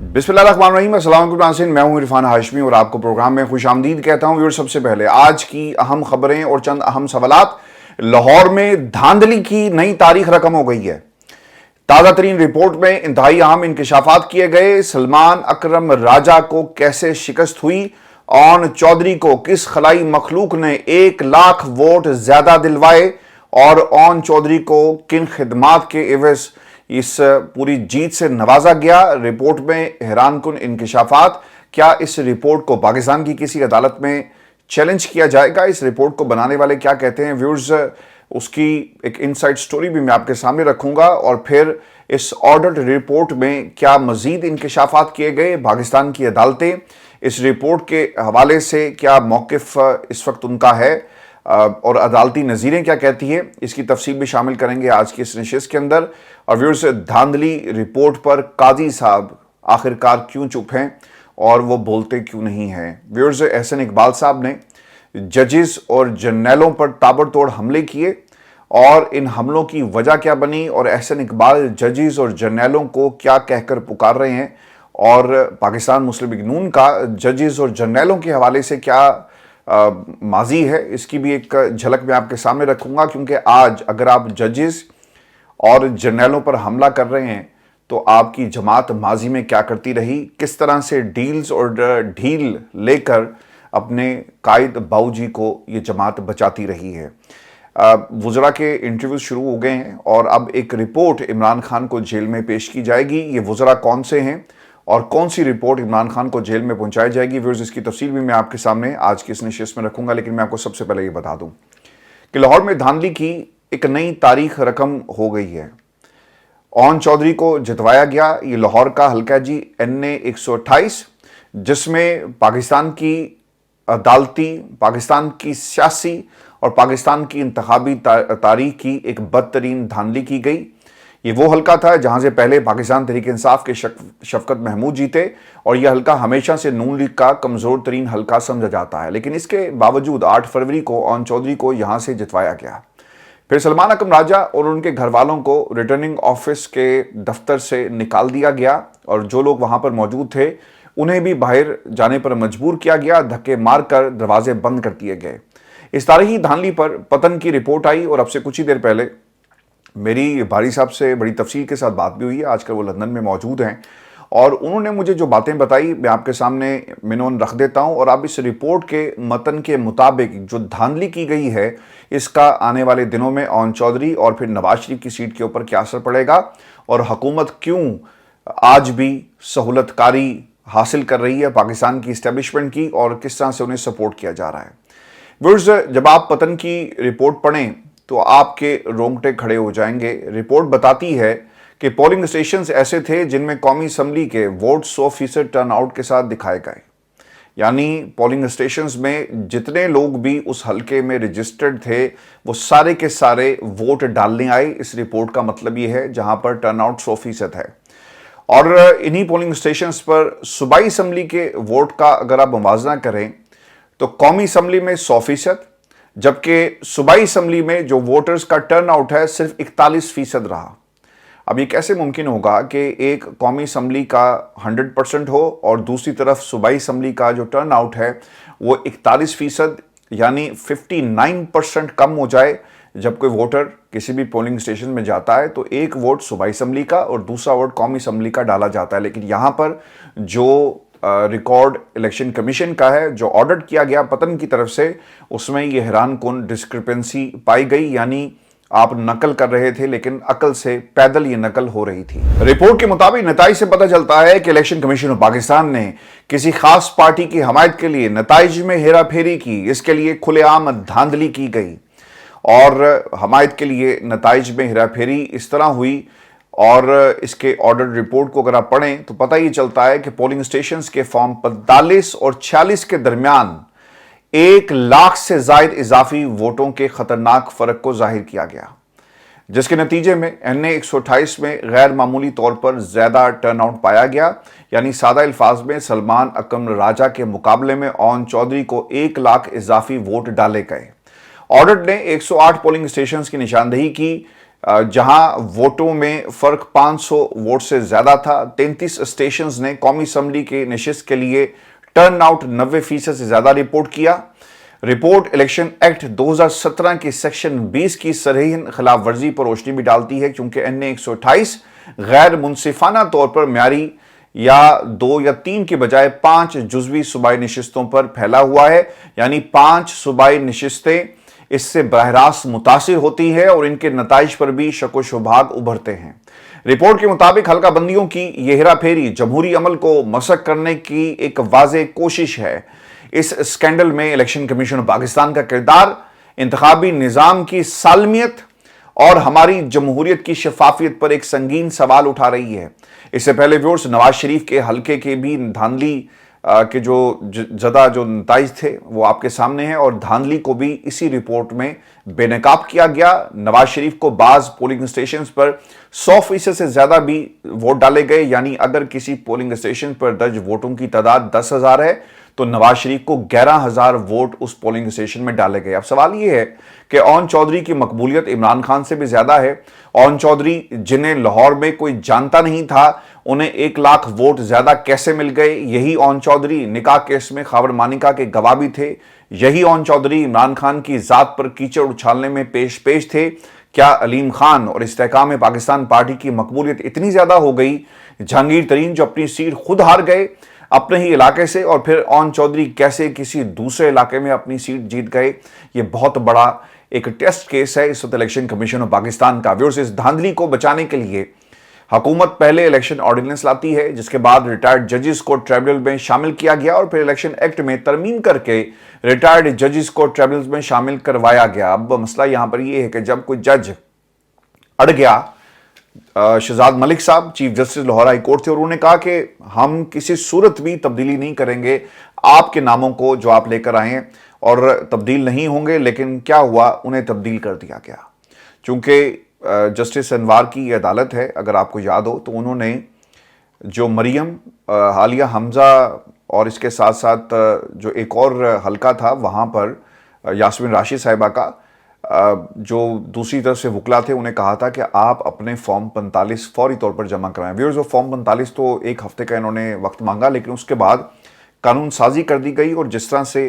बिस्मिल्लाहिर्रहमानिर्रहीम, अस्सलाम वालेकुम। मैं हूं इरफान हाशमी और आपको प्रोग्राम में खुशामदीद कहता हूं। व्यूअर्स, सबसे पहले आज की अहम खबरें और चंद अहम सवालात। लाहौर में धांधली की नई तारीख रकम हो गई है। ताज़ा तरीन रिपोर्ट में इंतहाई अहम इंकशाफात किए गए। सलमान अकरम राजा को कैसे शिकस्त हुई, ओन चौधरी को किस खलाई मखलूक ने 1 लाख वोट ज्यादा दिलवाए और ओन चौधरी को किन खिदमात के एवज इस पूरी जीत से नवाजा गया। रिपोर्ट में हैरानकुन इंकशाफात। क्या इस रिपोर्ट को पाकिस्तान की किसी अदालत में चैलेंज किया जाएगा? इस रिपोर्ट को बनाने वाले क्या कहते हैं? व्यूअर्स, उसकी एक इनसाइड स्टोरी भी मैं आपके सामने रखूंगा और फिर इस ऑर्डर्ड रिपोर्ट में क्या मजीद इंकशाफात किए गए। पाकिस्तान की अदालतें इस रिपोर्ट के हवाले से क्या मौकिफ इस वक्त उनका है और अदालती नज़ीरें क्या कहती है, इसकी तफसील भी शामिल करेंगे आज की इस नशिस्त के अंदर। और व्यूअर्स, धांधली रिपोर्ट पर काजी साहब आखिरकार क्यों चुप हैं और वो बोलते क्यों नहीं हैं? व्यूअर्स, एहसन इकबाल साहब ने जजेस और जर्नैलों पर ताबड़तोड़ हमले किए और इन हमलों की वजह क्या बनी और एहसन इकबाल जजेस और जर्नैलों को क्या कहकर पुकार रहे हैं और पाकिस्तान मुस्लिम लीग नून का जजेस और जर्नैलों के हवाले से क्या माजी है, इसकी भी एक झलक मैं आपके सामने रखूंगा। क्योंकि आज अगर आप जजेस और जर्नैलों पर हमला कर रहे हैं तो आपकी जमात माजी में क्या करती रही, किस तरह से डील्स और ढील लेकर अपने कायद बाऊजी को ये जमात बचाती रही है। वज़रा के इंटरव्यूज शुरू हो गए हैं और अब एक रिपोर्ट इमरान खान को जेल में पेश की जाएगी। ये वज़रा कौन से हैं और कौन सी रिपोर्ट इमरान खान को जेल में पहुंचाई जाएगी, व्यूअर्स, इसकी तफसील भी मैं आपके सामने आज की इस नशिस्त में रखूंगा। लेकिन मैं आपको सबसे पहले ये बता दूं कि लाहौर में धांधली की एक नई तारीख रकम हो गई है। ओन चौधरी को जितवाया गया। ये लाहौर का हल्का है जी, NA 128, जिसमें पाकिस्तान की अदालती, पाकिस्तान की सियासी और पाकिस्तान की इंतखाबी तारीख की एक बदतरीन धांधली की गई। ये वो हल्का था जहां से पहले पाकिस्तान तहरीक इंसाफ के शफकत महमूद जीते और यह हल्का हमेशा से नून लीग का कमजोर तरीन हल्का समझा जाता है। लेकिन इसके बावजूद 8 फरवरी को ओन चौधरी को यहां से जितवाया गया। फिर सलमान अकरम राजा और उनके घर वालों को रिटर्निंग ऑफिस के दफ्तर से निकाल दिया गया और जो लोग वहां पर मौजूद थे उन्हें भी बाहर जाने पर मजबूर किया गया। धक्के मारकर दरवाजे बंद कर दिए गए। इस तारीखी धांधली पर पतन की रिपोर्ट आई और अब से कुछ ही देर पहले मेरी भारी साहब से बड़ी तफसील के साथ बात भी हुई है। आजकल वो लंदन में मौजूद हैं और उन्होंने मुझे जो बातें बताई मैं आपके सामने मिनोन रख देता हूं। और अब इस रिपोर्ट के मतन के मुताबिक जो धांधली की गई है इसका आने वाले दिनों में ओन चौधरी और फिर नवाज शरीफ की सीट के ऊपर क्या असर पड़ेगा और हुकूमत क्यों आज भी सहूलतकारी हासिल कर रही है पाकिस्तान की इस्टेब्लिशमेंट की और किस तरह से उन्हें सपोर्ट किया जा रहा है। व्यूअर्स, जब आप पतन की रिपोर्ट पढ़ें तो आपके रोंगटे खड़े हो जाएंगे। रिपोर्ट बताती है कि पोलिंग स्टेशंस ऐसे थे जिनमें कौमी असम्बली के वोट 100% टर्नआउट के साथ दिखाए गए। यानी पोलिंग स्टेशंस में जितने लोग भी उस हलके में रजिस्टर्ड थे वो सारे के सारे वोट डालने आए। इस रिपोर्ट का मतलब ये है जहां पर टर्नआउट 100% है। और इन्हीं पोलिंग स्टेशंस पर सूबाई असम्बली के वोट का अगर आप मुवाजना करें तो कौमी असम्बली में 100%, जबकि सूबाई असम्बली में जो वोटर्स का टर्नआउट है सिर्फ 41% रहा। अब ये कैसे मुमकिन होगा कि एक कौमी असम्बली का 100% हो और दूसरी तरफ सूबाई असम्बली का जो टर्नआउट है वो 41% यानी 59% कम हो जाए। जब कोई वोटर किसी भी पोलिंग स्टेशन में जाता है तो एक वोट सूबाई असम्बली का और दूसरा वोट कौमी असम्बली का डाला जाता है। लेकिन यहाँ पर जो रिकॉर्ड इलेक्शन कमीशन का है, जो ऑर्डर किया गया पतन की तरफ से, उसमें यह हैरानकुन डिस्क्रिपेंसी पाई गई। यानी आप नकल कर रहे थे लेकिन अकल से पैदल ये नकल हो रही थी। रिपोर्ट के मुताबिक नताइज से पता चलता है कि इलेक्शन कमीशन ऑफ पाकिस्तान ने किसी खास पार्टी की हमायत के लिए नताइज में हेरा फेरी की। इसके लिए खुलेआम धांधली की गई और हमायत के लिए नताइज में हेरा फेरी इस तरह हुई। और इसके ऑर्डर रिपोर्ट को अगर आप पढ़ें तो पता ही चलता है कि पोलिंग स्टेशंस के फॉर्म 45 और 46 के दरमियान 1 लाख से जायद इजाफी वोटों के खतरनाक फर्क को जाहिर किया गया, जिसके नतीजे में NA 128 में गैर मामूली तौर पर ज्यादा टर्नआउट पाया गया। यानी सादा अल्फाज में सलमान अकरम राजा के मुकाबले में ओन चौधरी को 1 लाख इजाफी वोट डाले गए। ऑर्डर ने 108 पोलिंग स्टेशंस की निशानदेही की जहां वोटों में फर्क 500 वोट से ज्यादा था। 33 स्टेशंस ने कौमी असम्बली के नशिस्त के लिए टर्न आउट 90% से ज्यादा रिपोर्ट किया। रिपोर्ट इलेक्शन एक्ट 2017 के सेक्शन 20 की सरहीन खिलाफ वर्जी पर रोशनी भी डालती है, क्योंकि एनए 128 गैर मुनसिफाना तौर पर म्यारी या 2 या 3 के बजाय 5 जुज़वी सूबाई नशिस्तों पर फैला हुआ है। यानी 5 सूबाई नशिस्तें इससे बहरास मुतासिर होती है और इनके नताइज पर भी शक शुभाग उभरते हैं। रिपोर्ट के मुताबिक हल्का बंदियों की यह हेराफेरी जमहूरी अमल को मसक करने की एक वाज़ेह कोशिश है। इस स्कैंडल में इलेक्शन कमीशन पाकिस्तान का किरदार, इंतखाबी निज़ाम की सालमियत और हमारी जमहूरियत की शफाफियत पर एक संगीन सवाल उठा रही है। इससे पहले व्यूअर्स, नवाज शरीफ के हल्के के भी धांधली के जो नताइज थे वो आपके सामने हैं, और धांधली को भी इसी रिपोर्ट में बेनकाब किया गया। नवाज शरीफ को बाज पोलिंग स्टेशन पर 100% से ज्यादा भी वोट डाले गए। यानी अगर किसी पोलिंग स्टेशन पर दर्ज वोटों की तादाद 10,000 है तो नवाज शरीफ को 11,000 वोट उस पोलिंग स्टेशन में डाले गए। अब सवाल यह है कि ओन चौधरी की मकबूलियत इमरान खान से भी ज्यादा है। ओन चौधरी, जिन्हें लाहौर में कोई जानता नहीं था, उन्हें 1 लाख वोट ज्यादा कैसे मिल गए? यही ओन चौधरी निकाह केस में खबर मानिका के गवाह भी थे। यही ओन चौधरी इमरान खान की जात पर कीचड़ उछालने में पेश थे। क्या अलीम खान और इस्तेहकाम पाकिस्तान पार्टी की मकबूलियत इतनी ज्यादा हो गई? जहांगीर तरीन जो अपनी सीट खुद हार गए अपने ही इलाके से, और फिर ओन चौधरी कैसे किसी दूसरे इलाके में अपनी सीट जीत गए? ये बहुत बड़ा एक टेस्ट केस है इस वक्त इलेक्शन कमीशन ऑफ पाकिस्तान का। व्यूअर्स, इस धांधली को बचाने के लिए हुकूमत पहले इलेक्शन ऑर्डिनेंस लाती है, जिसके बाद रिटायर्ड जजेस को ट्रिब्यूनल में शामिल किया गया, और फिर इलेक्शन एक्ट में तरमीम करके रिटायर्ड जजेस को ट्रिब्यूनल में शामिल करवाया गया। अब मसला यहां पर यह है कि जब कोई जज अड़ गया, शहजाद मलिक साहब chief justice Lahore high court थे, और उन्होंने कहा कि हम किसी सूरत भी तब्दीली नहीं करेंगे आपके नामों को जो आप लेकर आए हैं, और तब्दील नहीं होंगे। लेकिन क्या हुआ, उन्हें तब्दील कर दिया गया। चूंकि जस्टिस अनवार की अदालत है, अगर आपको याद हो, तो उन्होंने जो मरियम, हालिया हमजा और इसके साथ साथ जो एक और हल्का था वहाँ पर यास्मीन राशिद साहिबा का, जो दूसरी तरफ से वकला थे, उन्हें कहा था कि आप अपने फॉर्म 45 फौरी तौर पर जमा कराएं। व्यूअर्स, वो फॉर्म 45 तो 1 हफ्ते का इन्होंने वक्त मांगा, लेकिन उसके बाद कानून साजी कर दी गई, और जिस तरह से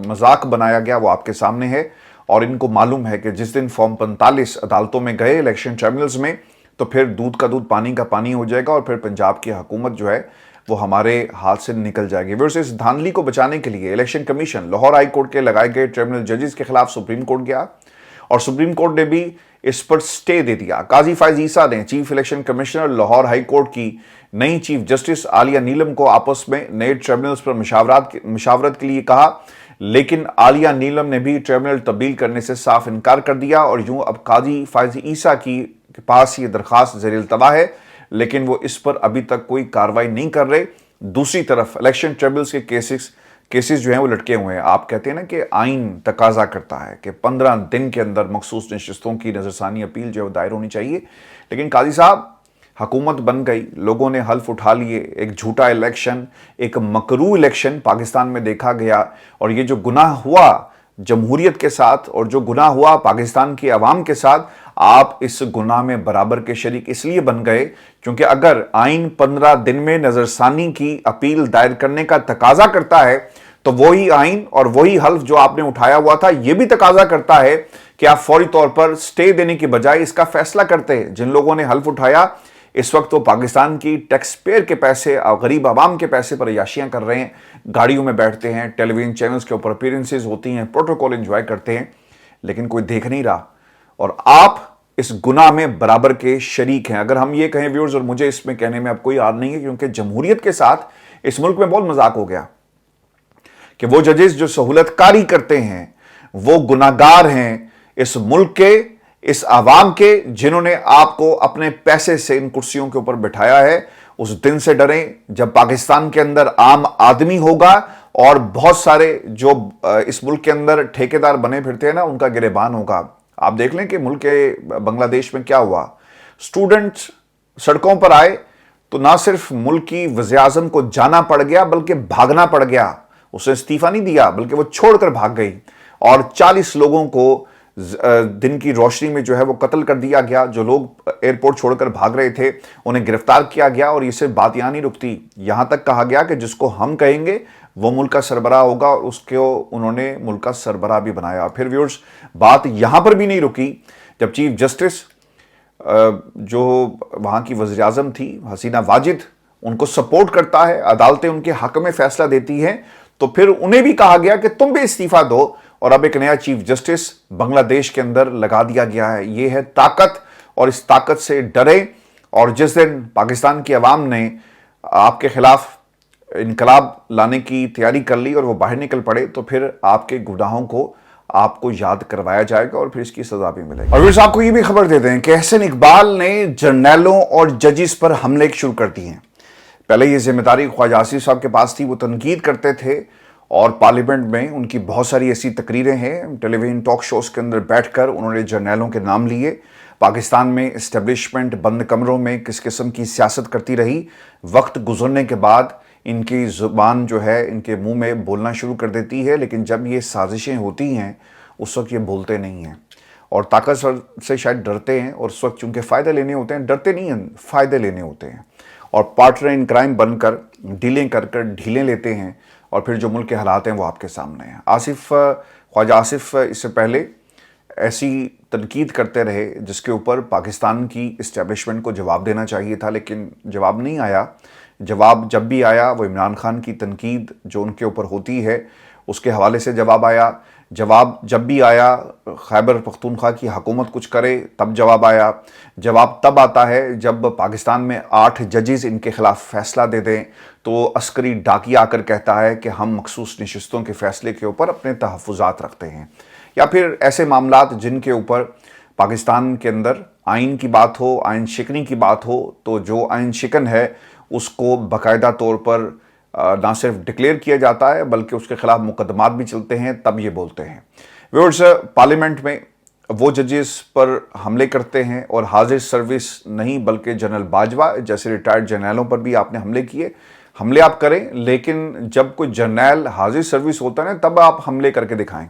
मजाक बनाया गया वो आपके सामने है। और इनको मालूम है कि जिस दिन फॉर्म 45 अदालतों में गए इलेक्शन ट्रिब्यूनल्स में, तो फिर दूध का दूध पानी का पानी हो जाएगा, और फिर पंजाब की हुकूमत जो है वो हमारे हाथ से निकल जाएगी। व्यूअर्स, इस धांधली को बचाने के लिए election commission Lahore high court के लगाए गए ट्रिब्यूनल जजेस के खिलाफ सुप्रीम कोर्ट गया, और सुप्रीम कोर्ट ने भी इस पर स्टे दे दिया। काजी फायज ईसा ने chief election commissioner Lahore high court की नई चीफ जस्टिस आलिया नीलम को आपस में नए ट्रिब्यूनल्स पर मुशावरत के लिए कहा, लेकिन आलिया नीलम ने भी ट्रिब्यूनल तब्दील करने से साफ इनकार कर दिया। और यूं अब काजी फायज ईसा के पास ये दरखास्त ज़ेर-ए-इल्तवा है, लेकिन वो इस पर अभी तक कोई कार्रवाई नहीं कर रहे। दूसरी तरफ इलेक्शन ट्रिब्यूनल्स के केसेस जो हैं वो लटके हुए हैं। आप कहते हैं ना कि आइन तकाजा करता है कि 15 दिन के अंदर मखसूस नशिस्तों की नजरसानी अपील जो है दायर होनी चाहिए, लेकिन काजी साहब, हुकूमत बन गई, लोगों ने हल्फ उठा लिए, एक झूठा इलेक्शन, एक मकरू इलेक्शन पाकिस्तान में देखा गया, और ये जो गुनाह हुआ जमहूरियत के साथ और जो गुनाह हुआ पाकिस्तान की आवाम के साथ, आप इस गुनाह में बराबर के शरीक इसलिए बन गए क्योंकि अगर आइन 15 दिन में नजरसानी की अपील दायर करने का तकाजा करता है, तो वही आइन और वही हल्फ जो आपने उठाया हुआ था यह भी तकाजा करता है कि आप फौरी तौर पर स्टे देने की बजाय इसका फैसला करते हैं। जिन लोगों ने हल्फ उठाया इस वक्त तो पाकिस्तान की टैक्स पेयर के पैसे और गरीब आवाम के पैसे पर अय्याशियां कर रहे हैं, गाड़ियों में बैठते हैं, टेलीविजन चैनल्स के ऊपर अपीयरेंसेस होती हैं, प्रोटोकॉल एंजॉय करते हैं, लेकिन कोई देख नहीं रहा, और आप इस गुनाह में बराबर के शरीक हैं। अगर हम ये कहें व्यूअर्स, और मुझे इसमें कहने में अब कोई याद नहीं है, क्योंकि जमहूरियत के साथ इस मुल्क में बहुत मजाक हो गया कि वो जजेस जो सहूलतकारी करते हैं वो गुनाहगार हैं इस मुल्क के, इस आवाम के, जिन्होंने आपको अपने पैसे से इन कुर्सियों के ऊपर बिठाया है। उस दिन से डरें जब पाकिस्तान के अंदर आम आदमी होगा और बहुत सारे जो इस मुल्क के अंदर ठेकेदार बने फिरते हैं ना, उनका गिरेबान होगा। आप देख लें कि मुल्क के बांग्लादेश में क्या हुआ, स्टूडेंट्स सड़कों पर आए तो ना सिर्फ मुल्क की वज़ीर-ए-आज़म को जाना पड़ गया बल्कि भागना पड़ गया। उसने इस्तीफा नहीं दिया बल्कि वो छोड़कर भाग गई, और 40 लोगों को दिन की रोशनी में जो है वो कत्ल कर दिया गया। जो लोग एयरपोर्ट छोड़कर भाग रहे थे उन्हें गिरफ्तार किया गया। और ये सिर्फ बात यहाँ नहीं रुकती, यहाँ तक कहा गया कि जिसको हम कहेंगे वो मुल्क का सरबराह होगा, और उसको उन्होंने मुल्क का सरबराह भी बनाया। फिर व्यूअर्स, बात यहाँ पर भी नहीं रुकी। जब चीफ जस्टिस जो वहाँ की वज़ीर आज़म थी हसीना वाजिद, उनको सपोर्ट करता है, अदालतें उनके हक में फैसला देती हैं, तो फिर उन्हें भी कहा गया कि तुम भी इस्तीफा दो, और अब एक नया चीफ जस्टिस बांग्लादेश के अंदर लगा दिया गया है। ये है ताकत, और इस ताकत से डरे। और जिस दिन पाकिस्तान की आवाम ने आपके खिलाफ इनकलाब लाने की तैयारी कर ली और वो बाहर निकल पड़े, तो फिर आपके गुनाहों को आपको याद करवाया जाएगा और फिर इसकी सजा भी मिलेगी। और फिर आपको ये भी खबर देते हैं कि एहसन इकबाल ने जर्नैलों और जजिस पर हमले शुरू कर दिए हैं। पहले ये जिम्मेदारी ख्वाजा आसिफ साहब के पास थी, वो तनकीद करते थे, और पार्लियामेंट में उनकी बहुत सारी ऐसी तकरीरें हैं, टेलीविजन टॉक शोज के अंदर बैठकर उन्होंने जर्नैलों के नाम लिए। पाकिस्तान में इस्टेब्लिशमेंट बंद कमरों में किस किस्म की सियासत करती रही, वक्त गुजरने के बाद इनकी ज़ुबान जो है इनके मुंह में बोलना शुरू कर देती है, लेकिन जब ये साजिशें होती हैं उस वक्त ये बोलते नहीं हैं, और ताकतवर से शायद डरते हैं, और उस वक्त चूँकि फ़ायदे लेने होते हैं, डरते नहीं हैं, फ़ायदे लेने होते हैं, और पार्टनर इन क्राइम बनकर डीलें कर कर ढीलें लेते हैं, और फिर जो मुल्क के हालात हैं वो आपके सामने हैं। ख्वाजा आसिफ इससे पहले ऐसी तनकीद करते रहे जिसके ऊपर पाकिस्तान की इस्टेब्लिशमेंट को जवाब देना चाहिए था, लेकिन जवाब नहीं आया। जवाब जब भी आया वो इमरान खान की तनकीद जो उनके ऊपर होती है उसके हवाले से जवाब आया। जवाब जब भी आया खैबर पख्तूनख्वा की हुकूमत कुछ करे तब जवाब आया। जवाब तब आता है जब पाकिस्तान में 8 जजेस इनके खिलाफ फैसला दे दें, तो अस्करी डाकिया आकर कहता है कि हम मखसूस नशिस्तों के फैसले के ऊपर अपने तहफ़्फ़ुज़ात रखते हैं। या फिर ऐसे मामलात जिनके ऊपर पाकिस्तान के अंदर आइन की बात हो, आइन शिकनी की बात हो, तो जो आइन शिकन है उसको बाकायदा तौर पर ना सिर्फ डिक्लेयर किया जाता है बल्कि उसके खिलाफ मुकदमात भी चलते हैं, तब ये बोलते हैं। व्यूअर्स, पार्लियामेंट में वो जजेस पर हमले करते हैं, और हाजिर सर्विस नहीं बल्कि जनरल बाजवा जैसे रिटायर्ड जर्नैलों पर भी आपने हमले किए। हमले आप करें, लेकिन जब कोई जर्नैल हाजिर सर्विस होता है ना, तब आप हमले करके दिखाएं,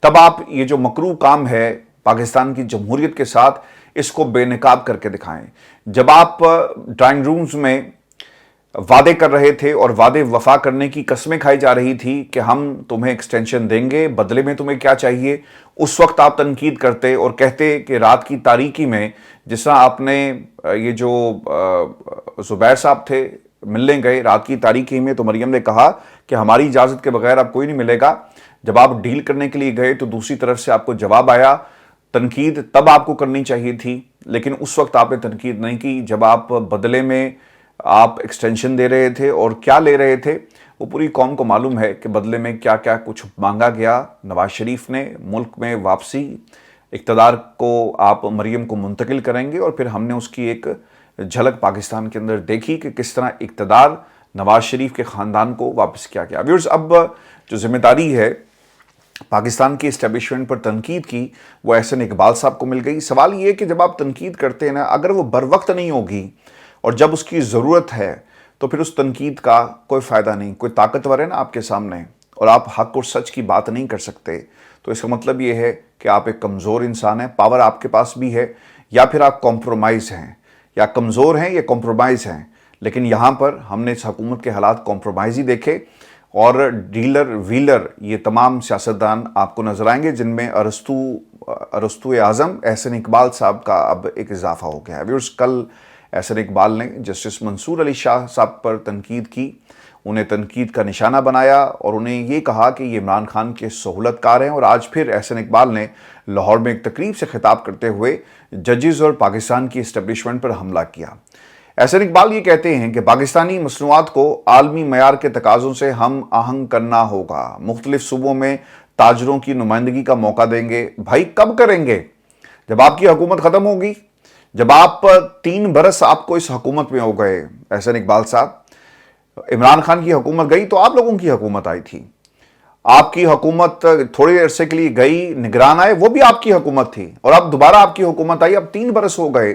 तब आप ये जो मकरूह काम है पाकिस्तान की जमहूरियत के साथ, इसको बेनकाब करके दिखाएं। जब आप ड्राइंग रूम्स में वादे कर रहे थे और वादे वफा करने की कस्में खाई जा रही थी कि हम तुम्हें एक्सटेंशन देंगे, बदले में तुम्हें क्या चाहिए, उस वक्त आप तनकीद करते और कहते कि रात की तारीकी में, जिस तरह आपने ये जो जुबैर साहब थे मिलने गए रात की तारीकी में, तो मरियम ने कहा कि हमारी इजाज़त के बगैर अब कोई नहीं मिलेगा। जब आप डील करने के लिए गए तो दूसरी तरफ से आपको जवाब आया। तनकीद तब आपको करनी चाहिए थी, लेकिन उस वक्त आपने तनकीद नहीं की जब आप बदले में आप एक्सटेंशन दे रहे थे। और क्या ले रहे थे वो पूरी कौम को मालूम है कि बदले में क्या क्या कुछ मांगा गया। नवाज शरीफ ने मुल्क में वापसी, इक़्तिदार को आप मरियम को मुंतकिल करेंगे, और फिर हमने उसकी एक झलक पाकिस्तान के अंदर देखी कि किस तरह इक़्तिदार नवाज शरीफ के ख़ानदान को वापस किया गया। व्यूअर्स, अब जो जिम्मेदारी है पाकिस्तान की इस्टेब्लिशमेंट पर तनकीद की, वो एहसन इकबाल साहब को मिल गई। सवाल ये कि जब आप तनकीद करते हैं ना, अगर वो बर वक्त नहीं होगी और जब उसकी ज़रूरत है, तो फिर उस तनकीद का कोई फ़ायदा नहीं। कोई ताकतवर है ना आपके सामने और आप हक और सच की बात नहीं कर सकते, तो इसका मतलब ये है कि आप एक कमज़ोर इंसान हैं। पावर आपके पास भी है, या फिर आप कॉम्प्रोमाइज़ हैं, या कमज़ोर हैं या कॉम्प्रोमाइज़ हैं। लेकिन यहाँ पर हमने इस हुकूमत के हालात कॉम्प्रोमाइज़ ही देखे, और डीलर व्हीलर ये तमाम सियासतदान आपको नजर आएंगे, जिनमें अरस्तु आज़म एहसन इकबाल साहब का अब एक इजाफा हो गया है। व्यूअर्स, कल एहसन इकबाल ने जस्टिस मंसूर अली शाह साहब पर तनकीद की, उन्हें तनकीद का निशाना बनाया, और उन्हें ये कहा कि ये इमरान खान के सहूलतकार हैं। और आज फिर एहसन इकबाल ने लाहौर में एक तकरीब से खिताब करते हुए जजेस और पाकिस्तान की इस्टेब्लिशमेंट पर हमला किया। एहसन इकबाल ये कहते हैं कि पाकिस्तानी मसनूआत को आलमी मयार के तकाज़ों से हम आहंग करना होगा। मुख्तलिफ सूबों में ताजरों की नुमाइंदगी का मौका देंगे। भाई, कब करेंगे? जब आपकी हुकूमत ख़त्म होगी, जब आप 3 बरस आपको इस हुकूमत में हो गए। एहसन इकबाल साहब, इमरान खान की हुकूमत गई तो आप लोगों की हुकूमत आई थी। आपकी हुकूमत थोड़े अरसे के लिए गई, निगरान आए, वो भी आपकी हुकूमत थी, और अब दोबारा आपकी हुकूमत आई। अब 3 बरस हो गए।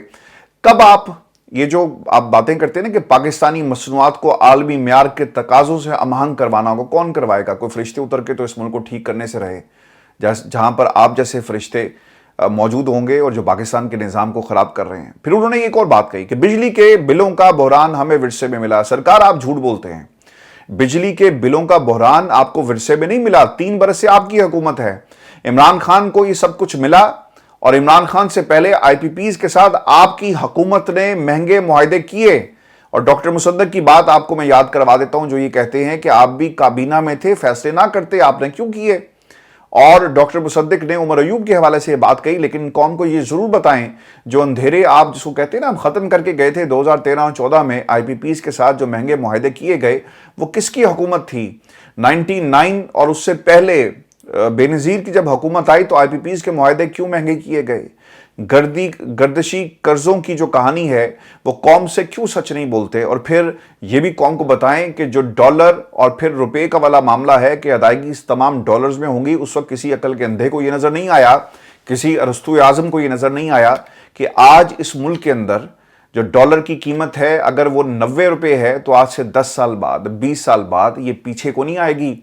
कब आप ये जो आप बातें करते हैं ना कि पाकिस्तानी मसनूआत को आलमी म्यार के तकाज़ों से अमहंग करवाना होगा, कौन करवाएगा? कोई फरिश्ते उतर के तो इस मुल्क को ठीक करने से रहे। جہاں پر آپ جیسے فرشتے موجود ہوں گے اور جو پاکستان کے نظام کو خراب کر رہے ہیں. پھر انہوں نے ایک اور بات کہی کہ بجلی کے بلوں کا بحران ہمیں ورثے میں ملا. سرکار آپ جھوٹ بولتے ہیں. بجلی کے بلوں کا بحران آپ کو ورثے میں نہیں ملا. 3 برس سے آپ کی حکومت ہے. عمران خان کو یہ سب کچھ ملا اور عمران خان سے پہلے آئی پی پیز کے ساتھ آپ کی حکومت نے مہنگے معاہدے کیے. اور ڈاکٹر مصدق کی بات آپ کو میں یاد کروا دیتا ہوں جو یہ کہتے ہیں کہ آپ بھی کابینہ میں تھے, فیصلے نہ کرتے, آپ نے کیوں کیے. اور ڈاکٹر مصدق نے عمر ایوب کے حوالے سے یہ بات کہی, لیکن قوم کو یہ ضرور بتائیں جو اندھیرے آپ جس کو کہتے ہیں نا ہم ختم کر کے گئے تھے 2013 اور 14 میں آئی پی پیز کے ساتھ جو مہنگے معاہدے کیے گئے وہ کس کی حکومت تھی. 99 اور اس سے پہلے بے نظیر کی جب حکومت آئی تو آئی پی پیز کے معاہدے کیوں مہنگے کیے گئے. گردشی قرضوں کی جو کہانی ہے وہ قوم سے کیوں سچ نہیں بولتے. اور پھر یہ بھی قوم کو بتائیں کہ جو ڈالر اور پھر روپے کا والا معاملہ ہے کہ ادائیگی اس تمام ڈالرز میں ہوں گی, اس وقت کسی عقل کے اندھے کو یہ نظر نہیں آیا, کسی ارسطو اعظم کو یہ نظر نہیں آیا کہ آج اس ملک کے اندر جو ڈالر کی قیمت ہے اگر وہ 90 روپے ہے تو آج سے 10 سال بعد 20 سال بعد یہ پیچھے کو نہیں آئے گی.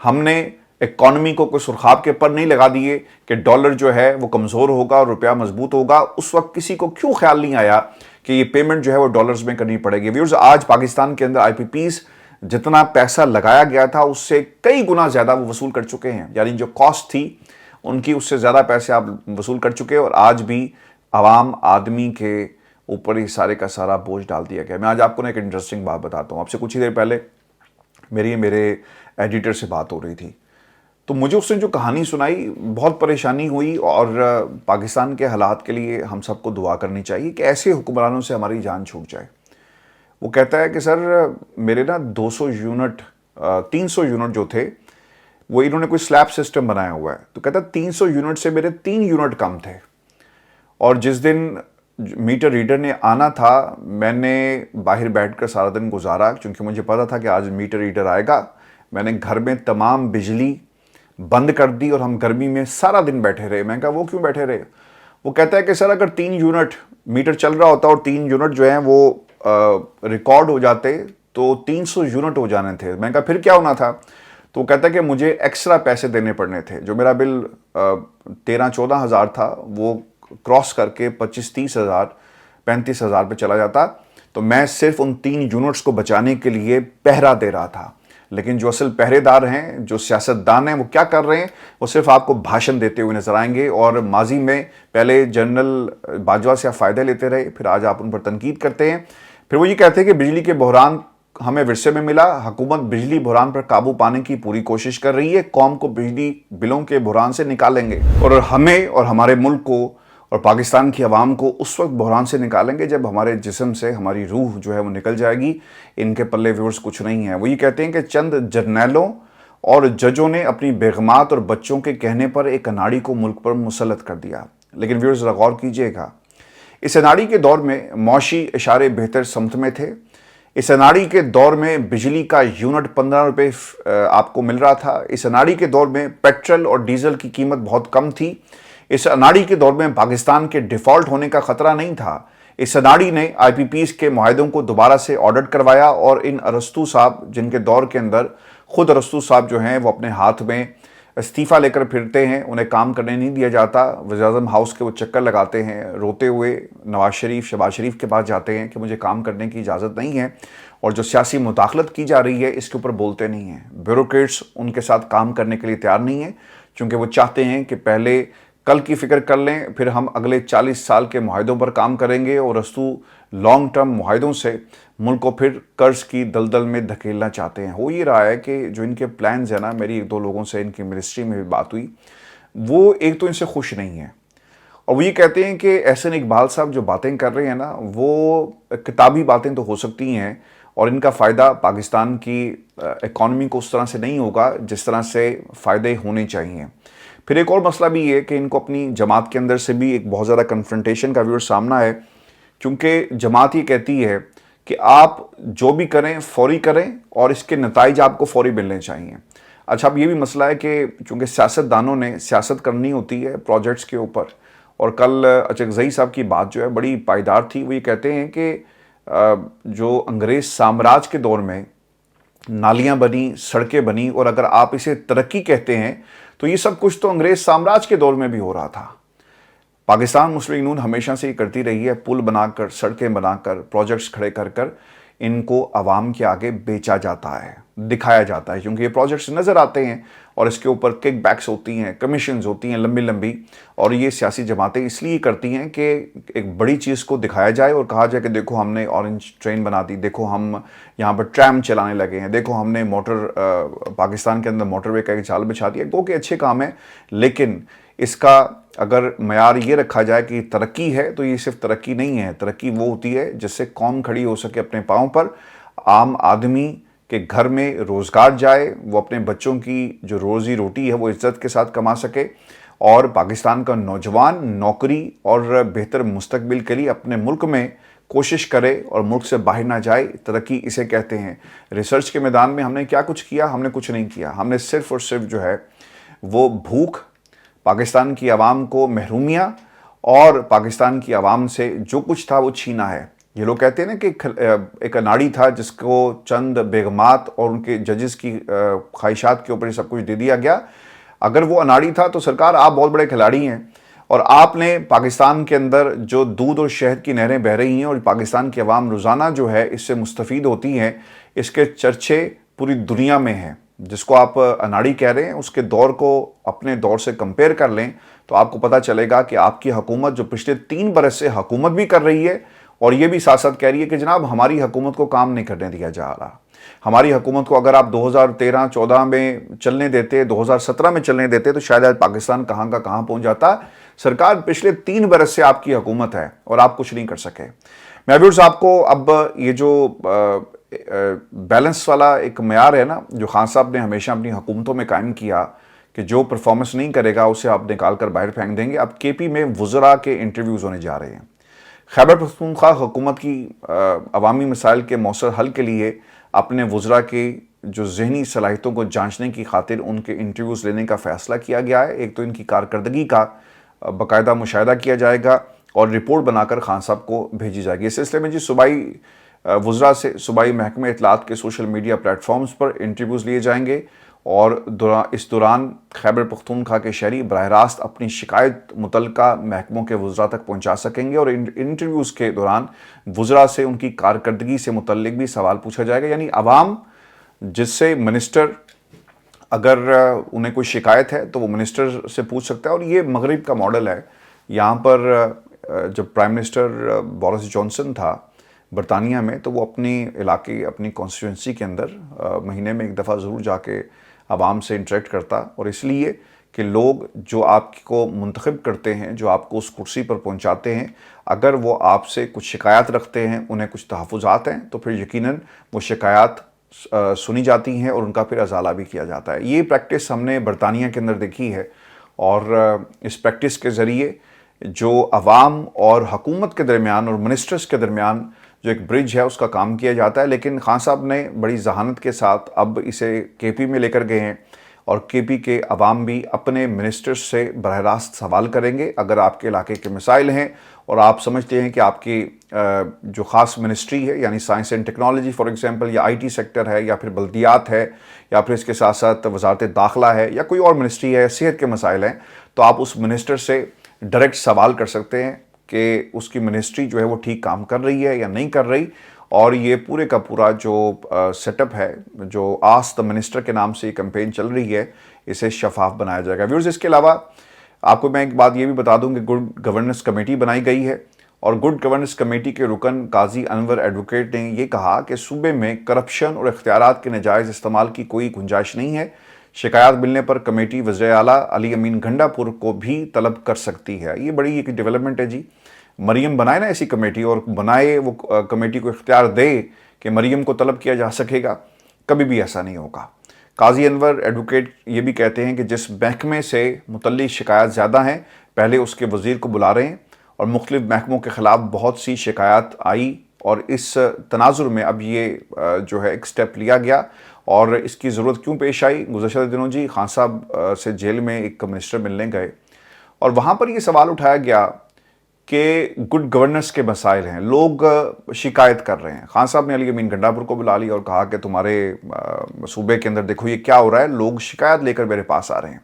ہم نے اکانومی کو کوئی سرخاب کے پر نہیں لگا دیے کہ ڈالر جو ہے وہ کمزور ہوگا اور روپیہ مضبوط ہوگا. اس وقت کسی کو کیوں خیال نہیں آیا کہ یہ پیمنٹ جو ہے وہ ڈالرز میں کرنی پڑے گی. ویورز, آج پاکستان کے اندر آئی پی پیز جتنا پیسہ لگایا گیا تھا اس سے کئی گنا زیادہ وہ وصول کر چکے ہیں. یعنی جو کاسٹ تھی ان کی اس سے زیادہ پیسے آپ وصول کر چکے اور آج بھی عوام آدمی کے اوپر ہی سارے کا سارا بوجھ ڈال دیا گیا. میں آج آپ کو ایک انٹرسٹنگ بات بتاتا ہوں. آپ سے کچھ ہی دیر پہلے میرے ایڈیٹر سے بات ہو رہی تھی تو مجھے اس نے جو کہانی سنائی بہت پریشانی ہوئی. اور پاکستان کے حالات کے لیے ہم سب کو دعا کرنی چاہیے کہ ایسے حکمرانوں سے ہماری جان چھوٹ جائے. وہ کہتا ہے کہ سر میرے نا 200 یونٹ 300 یونٹ جو تھے وہ انہوں نے کوئی سلیب سسٹم بنایا ہوا ہے. تو کہتا ہے 300 یونٹ سے میرے 3 یونٹ کم تھے اور جس دن میٹر ریڈر نے آنا تھا میں نے باہر بیٹھ کر سارا دن گزارا کیونکہ مجھے پتا تھا کہ آج میٹر ریڈر آئے گا. میں نے گھر میں تمام بجلی بند کر دی اور ہم گرمی میں سارا دن بیٹھے رہے. میں کہا وہ کیوں بیٹھے رہے؟ وہ کہتا ہے کہ سر اگر 3 یونٹ میٹر چل رہا ہوتا اور 3 یونٹ جو ہیں وہ ریکارڈ ہو جاتے تو 300 یونٹ ہو جانے تھے. میں کہا پھر کیا ہونا تھا؟ تو وہ کہتا ہے کہ مجھے ایکسٹرا پیسے دینے پڑنے تھے. جو میرا بل 13-14 ہزار تھا وہ کراس کر کے 25-30 ہزار 35 ہزار پہ چلا جاتا. تو میں صرف ان 3 یونٹس کو بچانے کے لیے پہرا دے رہا تھا. لیکن جو اصل پہرے دار ہیں جو سیاستدان ہیں وہ کیا کر رہے ہیں؟ وہ صرف آپ کو بھاشن دیتے ہوئے نظر آئیں گے. اور ماضی میں پہلے جنرل باجوہ سے آپ فائدہ لیتے رہے, پھر آج آپ ان پر تنقید کرتے ہیں. پھر وہ یہ کہتے ہیں کہ بجلی کے بحران ہمیں ورثے میں ملا. حکومت بجلی بحران پر قابو پانے کی پوری کوشش کر رہی ہے. قوم کو بجلی بلوں کے بحران سے نکالیں گے اور ہمیں اور ہمارے ملک کو اور پاکستان کی عوام کو اس وقت بحران سے نکالیں گے جب ہمارے جسم سے ہماری روح جو ہے وہ نکل جائے گی. ان کے پلے ویورز کچھ نہیں ہے. وہ یہ کہتے ہیں کہ چند جرنیلوں اور ججوں نے اپنی بیگمات اور بچوں کے کہنے پر ایک اناڑی کو ملک پر مسلط کر دیا. لیکن ویورز ذرا غور کیجئے گا, اس اناڑی کے دور میں معاشی اشارے بہتر سمت میں تھے. اس اناڑی کے دور میں بجلی کا یونٹ 15 روپے آپ کو مل رہا تھا. اس اناڑی کے دور میں پیٹرول اور ڈیزل کی قیمت بہت کم تھی. اس اناڑی کے دور میں پاکستان کے ڈیفالٹ ہونے کا خطرہ نہیں تھا. اس اناڑی نے آئی پی پیز کے معاہدوں کو دوبارہ سے آڈٹ کروایا اور ان ارسطو صاحب جن کے دور کے اندر خود ارسطو صاحب جو ہیں وہ اپنے ہاتھ میں استعفیٰ لے کر پھرتے ہیں, انہیں کام کرنے نہیں دیا جاتا. وزیر اعظم ہاؤس کے وہ چکر لگاتے ہیں, روتے ہوئے نواز شریف شہباز شریف کے پاس جاتے ہیں کہ مجھے کام کرنے کی اجازت نہیں ہے. اور جو سیاسی مداخلت کی جا رہی ہے اس کے اوپر بولتے نہیں ہیں. بیوروکریٹس ان کے ساتھ کام کرنے کے لیے تیار نہیں ہیں چونکہ وہ چاہتے ہیں کہ پہلے کل کی فکر کر لیں, پھر ہم اگلے 40 سال کے معاہدوں پر کام کریں گے. اور ارسطو لانگ ٹرم معاہدوں سے ملک کو پھر قرض کی دلدل میں دھکیلنا چاہتے ہیں. ہو یہ رہا ہے کہ جو ان کے پلانز ہیں نا, میری 1-2 لوگوں سے ان کی منسٹری میں بھی بات ہوئی, وہ ایک تو ان سے خوش نہیں ہیں. اور وہ یہ کہتے ہیں کہ احسن اقبال صاحب جو باتیں کر رہے ہیں نا وہ کتابی باتیں تو ہو سکتی ہیں اور ان کا فائدہ پاکستان کی اکانومی کو اس طرح سے نہیں ہوگا جس طرح سے فائدے ہونے چاہیے. پھر ایک اور مسئلہ بھی یہ کہ ان کو اپنی جماعت کے اندر سے بھی ایک بہت زیادہ کنفرنٹیشن کا ویور سامنا ہے کیونکہ جماعت یہ کہتی ہے کہ آپ جو بھی کریں فوری کریں اور اس کے نتائج آپ کو فوری ملنے چاہیے. اچھا اب یہ بھی مسئلہ ہے کہ چونکہ سیاستدانوں نے سیاست کرنی ہوتی ہے پروجیکٹس کے اوپر, اور کل اچکزئی صاحب کی بات جو ہے بڑی پائیدار تھی. وہ یہ کہتے ہیں کہ جو انگریز سامراج کے دور میں नालियां बनी, सड़कें बनी, और अगर आप इसे तरक्की कहते हैं तो ये सब कुछ तो अंग्रेज साम्राज्य के दौर में भी हो रहा था। पाकिस्तान मुस्लिम लीग नून हमेशा से ये करती रही है, पुल बनाकर, सड़कें बनाकर, प्रोजेक्ट्स खड़े कर कर इनको आवाम के आगे बेचा जाता है, दिखाया जाता है, क्योंकि ये प्रोजेक्ट्स नज़र आते हैं और इसके ऊपर किक बैक्स होती हैं, कमीशंस होती हैं लंबी लंबी, और ये सियासी जमातें इसलिए करती हैं कि एक बड़ी चीज़ को दिखाया जाए और कहा जाए कि देखो हमने ऑरेंज ट्रेन बना दी, देखो हम यहाँ पर ट्रैम चलाने लगे हैं, देखो हमने पाकिस्तान के अंदर मोटरवे का एक जाल बिछा दिया। गो के अच्छे काम है, लेकिन इसका अगर मयार ये रखा जाए कि तरक्की है तो ये सिर्फ तरक्की नहीं है। तरक्की वो होती है जिससे कौम खड़ी हो सके अपने पाँव पर, आम आदमी के घर में रोज़गार जाए, वो अपने बच्चों की जो रोज़ी रोटी है वो इज़्ज़त के साथ कमा सके, और पाकिस्तान का नौजवान नौकरी और बेहतर मुस्तकबिल के लिए अपने मुल्क में कोशिश करे और मुल्क से बाहर ना जाए। तरक्की इसे कहते हैं। रिसर्च के मैदान में हमने क्या कुछ किया? हमने कुछ नहीं किया। हमने सिर्फ और सिर्फ जो है वो भूख, पाकिस्तान की आवाम को महरूमियाँ और पाकिस्तान की आवाम से जो कुछ था वो छीना है। ये लोग कहते हैं ना कि एक अनाड़ी था जिसको चंद बेगमात और उनके जजेस की ख्वाहिशात के ऊपर सब कुछ दे दिया गया। अगर वो अनाड़ी था तो सरकार आप बहुत बड़े खिलाड़ी हैं, और आपने पाकिस्तान के अंदर जो दूध और शहद की नहरें बह रही हैं और पाकिस्तान की आवाम रोज़ाना जो है इससे मुस्तफ़ीद होती हैं, इसके चर्चे पूरी दुनिया में हैं। जिसको आप अनाड़ी कह रहे हैं उसके दौर को अपने दौर से कंपेयर कर लें तो आपको पता चलेगा कि आपकी हुकूमत जो पिछले 3 बरस से हुकूमत भी कर रही है और ये भी साथ साथ कह रही है कि जनाब हमारी हुकूमत को काम नहीं करने दिया जा रहा। हमारी हुकूमत को अगर आप 2013-14 में चलने देते, 2017 में चलने देते तो शायद आज पाकिस्तान कहाँ का कहाँ पहुँच जाता। सरकार पिछले 3 बरस से आपकी हुकूमत है और आप कुछ नहीं कर सके। मैं व्यूअर्स आपको अब ये जो बैलेंस वाला एक मयार है ना जो खान साहब ने हमेशा अपनी हुकूमतों में कायम किया कि जो परफॉर्मेंस नहीं करेगा उसे आप निकाल कर बाहर फेंक देंगे। अब केपी में वुज़रा के इंटरव्यूज़ होने जा रहे हैं। खैबर पख्तूनख्वा हुकूमत की अवामी मसाइल के मौसर हल के लिए अपने वुज़रा की जो ज़हनी सलाहियतों को जांचने की खातिर उनके इंटरव्यूज़ लेने का फ़ैसला किया गया है। एक तो इनकी कारकर्दगी का बाकायदा मुशाहिदा किया जाएगा और रिपोर्ट बनाकर खान साहब को भेजी जाएगी। इस सिलसिले में जी सूबाई वुज़रा से सूबाई महकमे इत्तलात के सोशल मीडिया प्लेटफॉर्म्स पर इंटरव्यूज़ लिए जाएंगे और इस दौरान खैबर पख्तूनख्वा के शहरी बराह रास्त अपनी शिकायत मुतल्लिका महकमों के वुज़रा तक पहुँचा सकेंगे और इंटरव्यूज़ के दौरान वुज़रा से उनकी कारकर्दगी से मुतल्लिक भी सवाल पूछा जाएगा। यानी आवाम जिससे मिनिस्टर अगर उन्हें कोई शिकायत है तो वो मिनिस्टर से पूछ सकता है। और ये मगरिब का मॉडल है। यहाँ पर जब प्राइम मिनिस्टर बोरिस जॉनसन था बरतानिया में तो वो अपनी इलाके अपनी कॉन्स्टिट्यूंसी के अंदर महीने में एक दफ़ा ज़रूर जाके आवाम से इंटरेक्ट करता, और इसलिए कि लोग जो आपको मुंतखब करते हैं, जो आपको उस कुर्सी पर पहुंचाते हैं, अगर वो आपसे कुछ शिकायत रखते हैं, उन्हें कुछ तहफ़्फ़ुज़ात हैं तो फिर यकीनन वो शिकायत सुनी जाती हैं और उनका फिर अजाला भी किया जाता है। ये प्रैक्टिस हमने बरतानिया के अंदर देखी है और इस प्रैक्टिस के ज़रिए जो अवाम और हुकूमत के दरमियान और मिनिस्टर्स के दरमियान जो एक ब्रिज है उसका काम किया जाता है। लेकिन खान साहब ने बड़ी जहानत के साथ अब इसे केपी में लेकर गए हैं और केपी के अवाम भी अपने मिनिस्टर्स से बराह रास्त सवाल करेंगे। अगर आपके इलाके के मसाइल हैं और आप समझते हैं कि आपकी जो ख़ास मिनिस्ट्री है यानी science and technology for example, या IT सेक्टर है, या फिर बल्दियात है, या फिर इसके साथ साथ वजारत दाखिला है, या कोई और मिनिस्ट्री है, सेहत के मसाइल हैं, तो आप उस मिनिस्टर से डायरेक्ट सवाल कर सकते हैं कि उसकी मिनिस्ट्री जो है वो ठीक काम कर रही है या नहीं कर रही। और ये पूरे का पूरा जो सेटअप है, जो आस्क द मिनिस्टर के नाम से ये कैंपेन चल रही है, इसे शफाफ बनाया जाएगा। व्यूअर्स, इसके अलावा आपको मैं एक बात ये भी बता दूं कि गुड गवर्नेंस कमेटी बनाई गई है और गुड गवर्नेंस कमेटी के रुकन काजी अनवर एडवोकेट ने ये कहा कि सूबे में करप्शन और इख्तियारात के नाजायज़ इस्तेमाल की कोई गुंजाइश नहीं है। शिकायत मिलने पर कमेटी वज़ीर आला अली अमीन गंडापुर को भी तलब कर सकती है। ये बड़ी एक डेवलपमेंट है जी। मरीम बनाए ना ऐसी कमेटी, और बनाए वो कमेटी को इख्तियार दे कि मरीम को तलब किया जा सकेगा, कभी भी ऐसा नहीं होगा। काजी अनवर एडवोकेट ये भी कहते हैं कि जिस महकमे से मुतल्लिक शिकायत ज़्यादा हैं पहले उसके वज़ीर को बुला रहे हैं, और मुख्तलिफ महकमों के ख़िलाफ़ बहुत सी शिकायत आई और इस तनाजुर में अब ये जो है एक स्टेप लिया गया। और इसकी ज़रूरत क्यों पेश आई? गुज़श्ता दिनों जी खान साहब से जेल में एक मिनिस्टर मिलने गए और वहाँ पर ये सवाल उठाया गया کہ گڈ گورننس کے مسائل ہیں. لوگ شکایت کر رہے ہیں. خان صاحب نے علی امین گنڈاپور کو بلا لیا اور کہا کہ تمہارے صوبے کے اندر دیکھو یہ کیا ہو رہا ہے, لوگ شکایت لے کر میرے پاس آ رہے ہیں.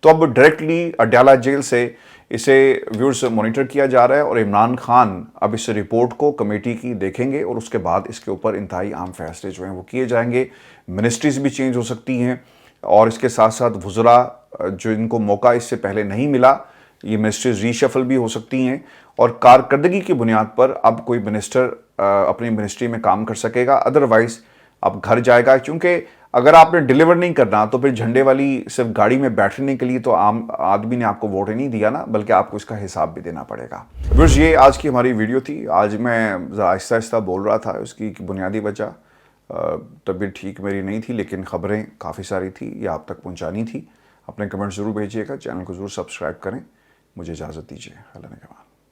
تو اب ڈائریکٹلی اڈیالہ جیل سے اسے ویورز مانیٹر کیا جا رہا ہے, اور عمران خان اب اس رپورٹ کو کمیٹی کی دیکھیں گے, اور اس کے بعد اس کے اوپر انتہائی اہم فیصلے جو ہیں وہ کیے جائیں گے. منسٹریز بھی چینج ہو سکتی ہیں, اور اس کے ساتھ ساتھ وزراء جو ان کو موقع اس سے پہلے نہیں ملا, یہ منسٹریز ری شفل بھی ہو سکتی ہیں, اور کارکردگی کی بنیاد پر اب کوئی منسٹر اپنی منسٹری میں کام کر سکے گا, ادروائز اب گھر جائے گا. کیونکہ اگر آپ نے ڈیلیور نہیں کرنا تو پھر جھنڈے والی صرف گاڑی میں بیٹھنے کے لیے تو عام آدمی نے آپ کو ووٹ ہی نہیں دیا نا, بلکہ آپ کو اس کا حساب بھی دینا پڑے گا. بس یہ آج کی ہماری ویڈیو تھی. آج میں آہستہ آہستہ بول رہا تھا, اس کی بنیادی وجہ طبیعت ٹھیک میری نہیں تھی, لیکن خبریں کافی ساری تھی, یہ آپ تک پہنچانی تھی. اپنے کمنٹ ضرور بھیجیے گا, چینل کو ضرور سبسکرائب کریں. مجھے اجازت دیجیے. اللہ نگہبان.